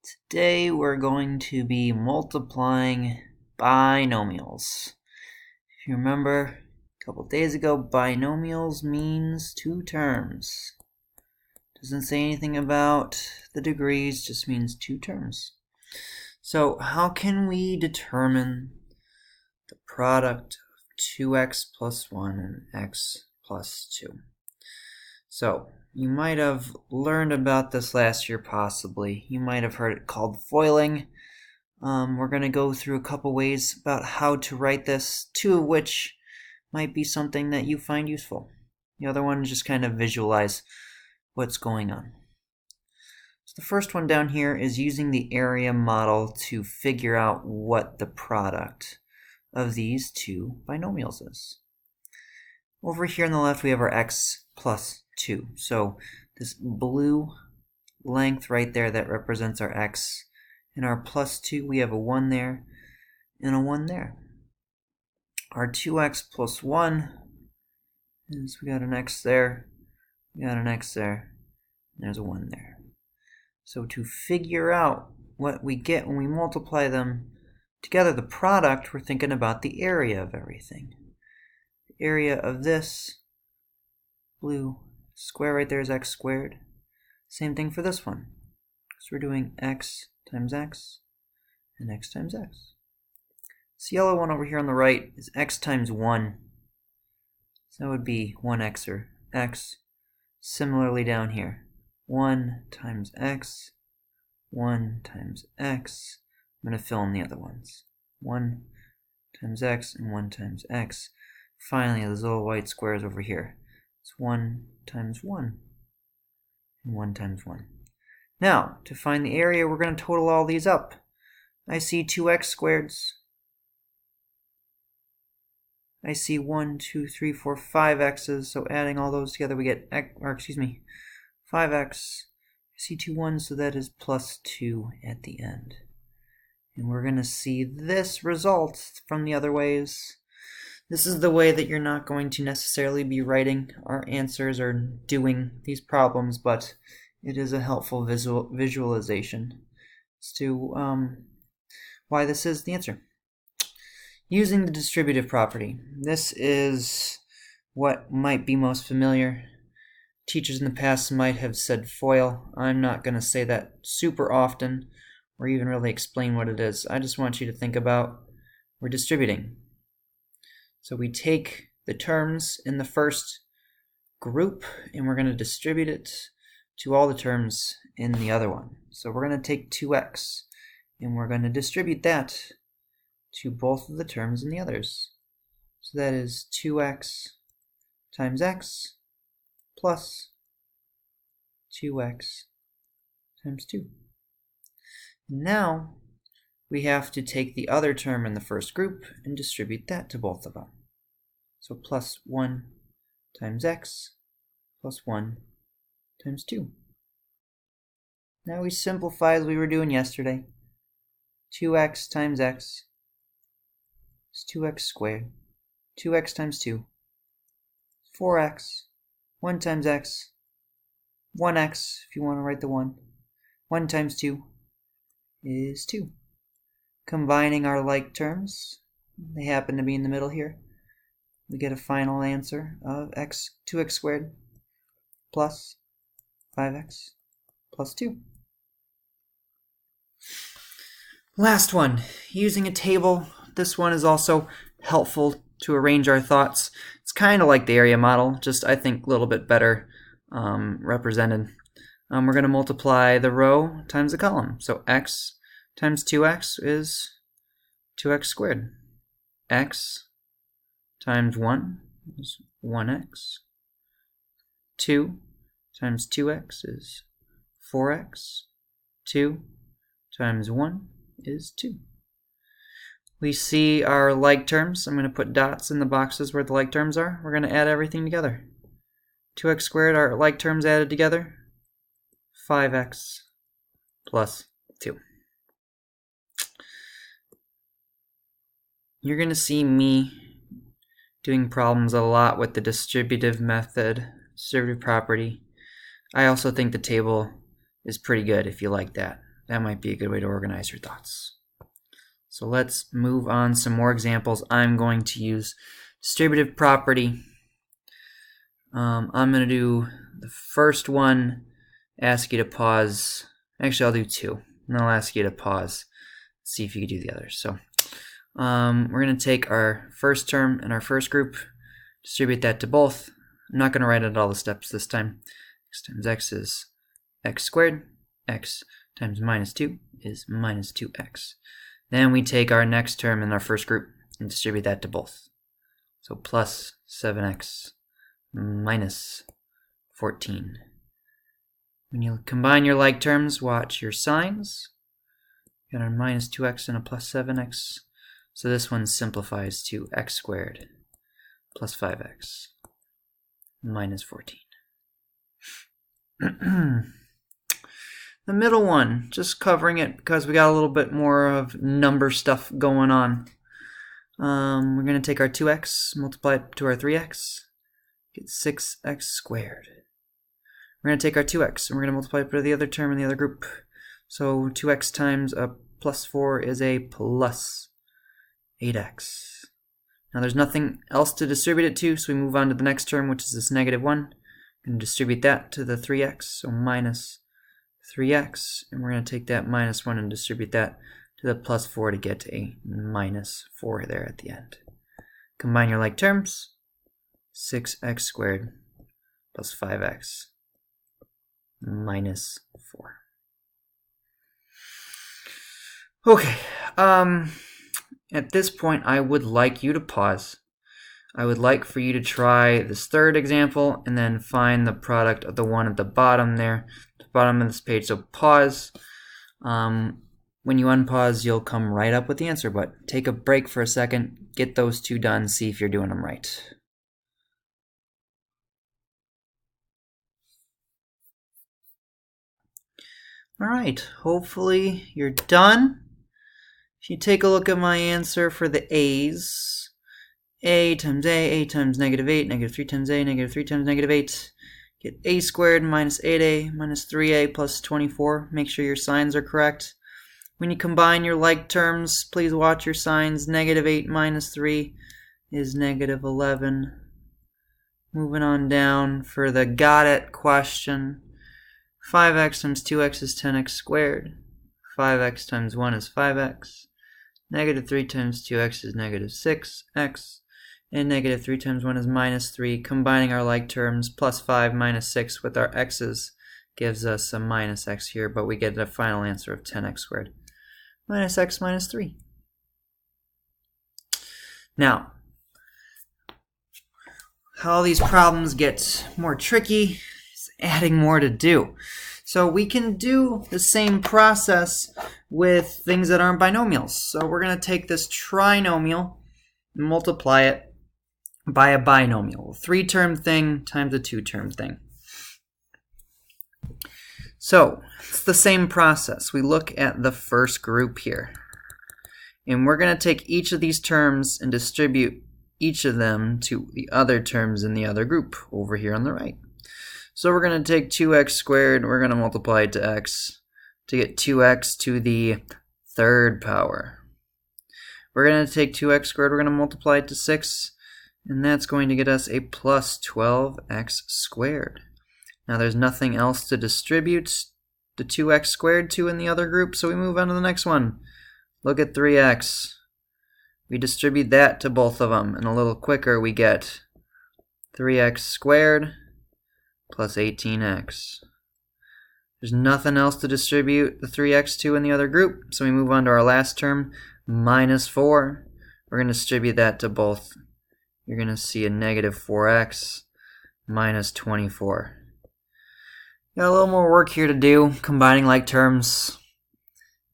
Today we're going to be multiplying binomials. If you remember a couple days ago, binomials means two terms. Doesn't say anything about the degrees, just means two terms. So how can we determine the product of 2x plus 1 and x plus 2? So you might have learned about this last year, possibly. You might have heard it called foiling. We're going to go through a couple ways about how to write this, two of which might be something that you find useful. The other one is just kind of visualize what's going on. So the first one down here is using the area model to figure out what the product of these two binomials is. Over here on the left we have our x plus 2. So this blue length right there, that represents our x. And our plus 2, we have a 1 there and a 1 there. Our 2x plus 1 is, we got an x there, we got an x there, and there's a 1 there. So to figure out what we get when we multiply them together, the product, we're thinking about the area of everything. The area of this blue square right there is x squared. Same thing for this one. So we're doing x times x and x times x. This yellow one over here on the right is x times 1. So that would be 1x or x. Similarly down here, 1 times x, 1 times x. I'm going to fill in the other ones. 1 times x and 1 times x. Finally, those little white squares over here. It's 1 times 1 and 1 times 1. Now, to find the area, we're going to total all these up. I see 2x squareds. I see 1, 2, 3, 4, 5 x's. So adding all those together, we get 5x. I see 2 1s, so that is plus 2 at the end. And we're going to see this result from the other ways. This is the way that you're not going to necessarily be writing our answers or doing these problems, but it is a helpful visualization as to why this is the answer. Using the distributive property. This is what might be most familiar. Teachers in the past might have said FOIL. I'm not going to say that super often or even really explain what it is. I just want you to think about we're distributing. So we take the terms in the first group and we're going to distribute it to all the terms in the other one. So we're going to take 2x and we're going to distribute that to both of the terms in the others. So that is 2x times x plus 2x times 2. Now we have to take the other term in the first group and distribute that to both of them. So plus 1 times x plus 1 times 2. Now we simplify as we were doing yesterday. 2x times x is 2x squared. 2x times 2 is 4x. 1 times x, 1x if you want to write the 1. 1 times 2 is 2. Combining our like terms, they happen to be in the middle here, we get a final answer of 2x squared plus 5x plus 2. Last one, using a table. This one is also helpful to arrange our thoughts. It's kind of like the area model, just I think a little bit better represented. We're going to multiply the row times the column. So x times 2x is 2x squared. X times 1 is 1x. 2 times 2x is 4x. 2 times 1 is 2. We see our like terms. I'm going to put dots in the boxes where the like terms are. We're going to add everything together. 2x squared, our like terms added together. 5x plus 2. You're going to see me doing problems a lot with the distributive method, distributive property. I also think the table is pretty good if you like that. that might be a good way to organize your thoughts. So let's move on some more examples. I'm going to use distributive property. I'm going to do the first one, ask you to pause. Actually, I'll do two, and I'll ask you to pause, see if you can do the others. So we're going to take our first term in our first group, distribute that to both. I'm not going to write out all the steps this time. X times x is x squared. X times minus 2 is minus 2x. Then we take our next term in our first group and distribute that to both. So plus 7x minus 14. When you combine your like terms, watch your signs. You got our minus 2x and a plus 7x. So this one simplifies to x squared plus 5x minus 14. The middle one, just covering it because we got a little bit more of number stuff going on. We're going to take our 2x, multiply it to our 3x, get 6x squared. We're going to take our 2x and we're going to multiply it by the other term in the other group. So 2x times a plus 4 is a plus 8x. Now there's nothing else to distribute it to, so we move on to the next term, which is this negative 1. And distribute that to the 3x, so minus 3x, and we're going to take that minus 1 and distribute that to the plus 4 to get a minus 4 there at the end. Combine your like terms, 6x squared plus 5x minus 4. Okay, at this point I would like you to pause. I would like for you to try this third example and then find the product of the one at the bottom there, the bottom of this page. So pause. When you unpause, you'll come right up with the answer, but take a break for a second, get those two done, see if you're doing them right. All right, hopefully you're done. If you take a look at my answer for the A's, a times a times negative 8, negative 3 times a, negative 3 times negative 8. Get a squared minus 8a minus 3a plus 24. Make sure your signs are correct. When you combine your like terms, please watch your signs. Negative 8 minus 3 is negative 11. Moving on down for the got it question. 5x times 2x is 10x squared. 5x times 1 is 5x. Negative 3 times 2x is negative 6x. And negative 3 times 1 is minus 3. Combining our like terms, plus 5 minus 6 with our x's gives us a minus x here, but we get a final answer of 10x squared minus x minus 3. Now, how these problems get more tricky is adding more to do. So we can do the same process with things that aren't binomials. So we're going to take this trinomial and multiply it by a binomial, a 3-term thing times a 2-term thing. So it's the same process. We look at the first group here, and we're going to take each of these terms and distribute each of them to the other terms in the other group over here on the right. So we're going to take 2x squared, we're going to multiply it to x to get 2x to the third power. We're going to take 2x squared, we're going to multiply it to 6, and that's going to get us a plus 12x squared. Now there's nothing else to distribute the 2x squared to in the other group, so we move on to the next one. Look at 3x. We distribute that to both of them, and a little quicker we get 3x squared plus 18x. There's nothing else to distribute the 3x to in the other group, so we move on to our last term, minus 4. We're going to distribute that to both. You're going to see a negative 4x minus 24. Got a little more work here to do, combining like terms.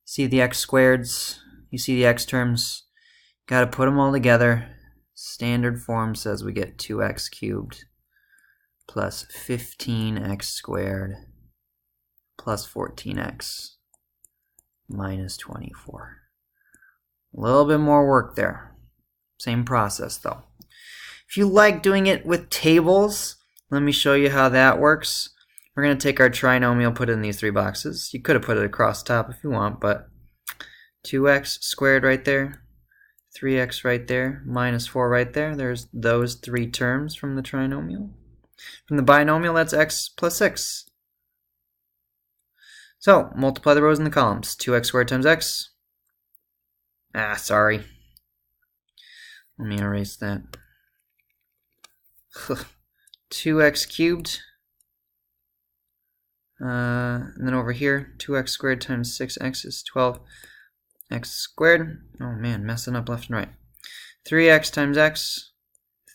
See the x squareds, you see the x terms. Got to put them all together. Standard form says we get 2x cubed plus 15x squared plus 14x minus 24. A little bit more work there. Same process though. If you like doing it with tables, let me show you how that works. We're going to take our trinomial, put it in these three boxes. You could have put it across top if you want, but 2x squared right there, 3x right there, minus 4 right there. There's those three terms from the trinomial. From the binomial, that's x plus 6. So, multiply the rows and the columns. 2x squared times x. Sorry. Let me erase that. 2x cubed. And then over here, 2x squared times 6x is 12x squared. Oh man, messing up left and right. 3x times x,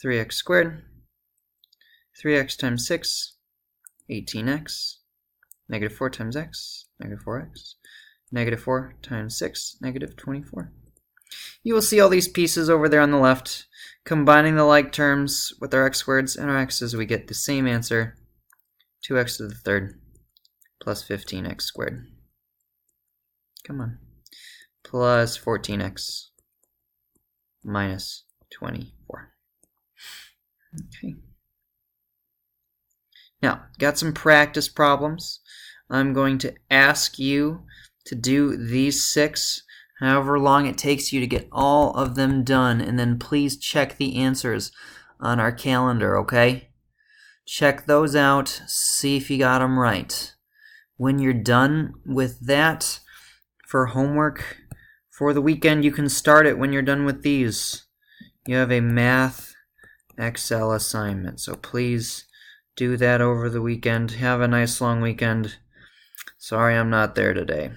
3x squared. 3x times 6, 18x. Negative 4 times x, negative 4x. Negative 4 times 6, negative 24. You will see all these pieces over there on the left. Combining the like terms with our x squareds and our x's, we get the same answer, 2x to the third plus 15x squared. Come on. Plus 14x minus 24. Okay. Now, got some practice problems. I'm going to ask you to do these 6, however long it takes you to get all of them done, and then please check the answers on our calendar, okay? Check those out, see if you got them right. When you're done with that for homework for the weekend, you can start it when you're done with these. You have a Math Excel assignment, so please do that over the weekend. Have a nice long weekend. Sorry I'm not there today.